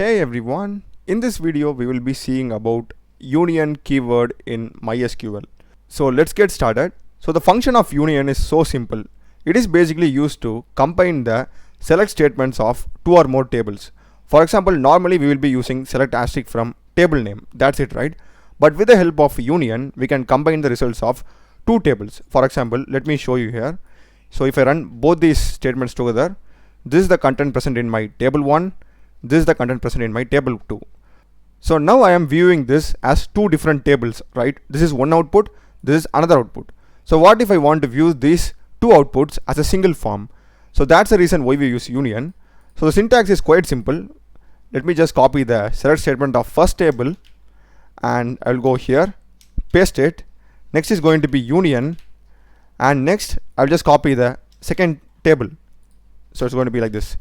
Hey everyone, in this video we will be seeing about union keyword in MySQL. So let's get started. So the function of union is so simple. It is basically used to combine the select statements of two or more tables. For example, normally we will be using select asterisk from table name. That's it, right? But with the help of union, we can combine the results of two tables. For example, let me show you here. So if I run both these statements together, this is the content present in my table 1. This is the content present in my table 2. So now I am viewing this as two different tables, right? This is one output, this is another output. So what if I want to view these two outputs as a single form? So that's the reason why we use union. So the syntax is quite simple. Let me just copy the select statement of first table and I'll go here, paste it. Next is going to be union, and next I'll just copy the second table. So it's going to be like this.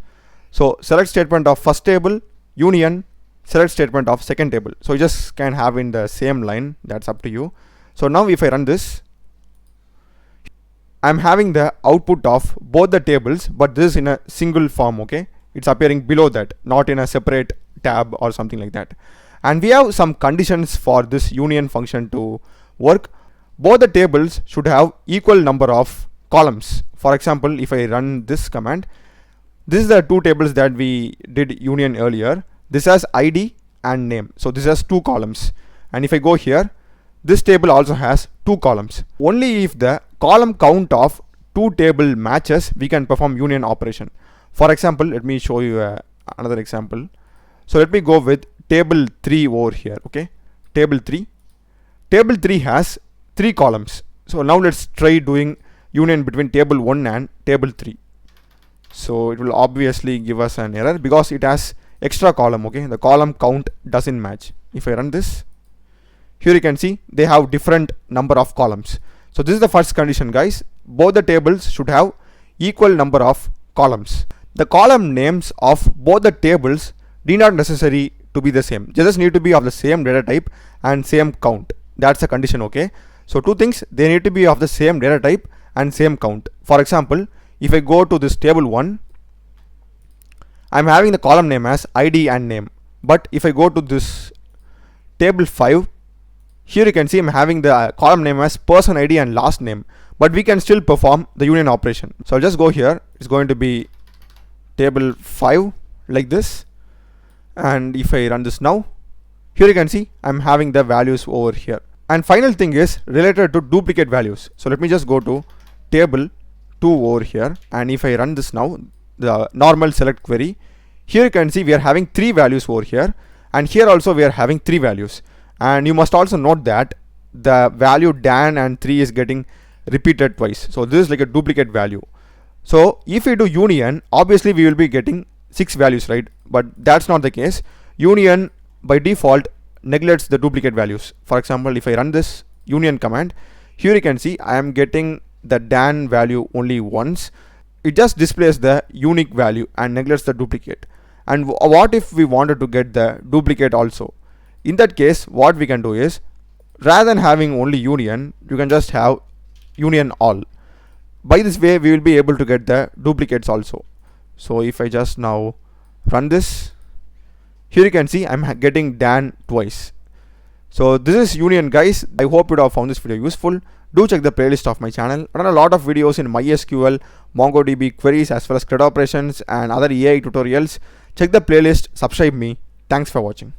So select statement of first table, union, select statement of second table. So you just can have in the same line, that's up to you. So now if I run this, I'm having the output of both the tables, but this is in a single form, okay? It's appearing below that, not in a separate tab or something like that. And we have some conditions for this union function to work. Both the tables should have equal number of columns. For example, if I run this command, this is the two tables that we did union earlier. This has ID and name. So this has two columns. And if I go here, this table also has two columns. Only if the column count of two table matches, we can perform union operation. For example, let me show you another example. So let me go with table 3 over here, okay? Table 3. Table 3 has three columns. So now let's try doing union between table 1 and table 3. So it will obviously give us an error because it has extra column, okay? The column count doesn't match. If I run this, here you can see they have different number of columns. So this is the first condition, guys. Both the tables should have equal number of columns. The column names of both the tables need not necessary to be the same. They just need to be of the same data type and same count. That's the condition, okay? So two things, they need to be of the same data type and same count. For example, if I go to this table 1, I'm having the column name as ID and name. But if I go to this table 5, here you can see I'm having the column name as person ID and last name. But we can still perform the union operation. So I'll just go here. It's going to be table 5 like this. And if I run this now, here you can see I'm having the values over here. And final thing is related to duplicate values. So let me just go to table 2 over here, and if I run this now, the normal select query, here you can see we are having three values over here, and here also we are having three values. And you must also note that the value Dan and 3 is getting repeated twice. So this is like a duplicate value. So if we do union, obviously we will be getting 6 values, right? But that's not the case. Union by default neglects the duplicate values. For example, if I run this union command, here you can see I am getting the Dan value only once. It just displays the unique value and neglects the duplicate. And what if we wanted to get the duplicate also? In that case, what we can do is, rather than having only union, you can just have union all. By this way, we will be able to get the duplicates also. So if I just now run this, here you can see I'm getting Dan twice. So this is union, guys. I hope you have found this video useful. Do check the playlist of my channel. I run a lot of videos in MySQL, MongoDB queries, as well as CRUD operations and other AI tutorials. Check the playlist, subscribe me. Thanks for watching.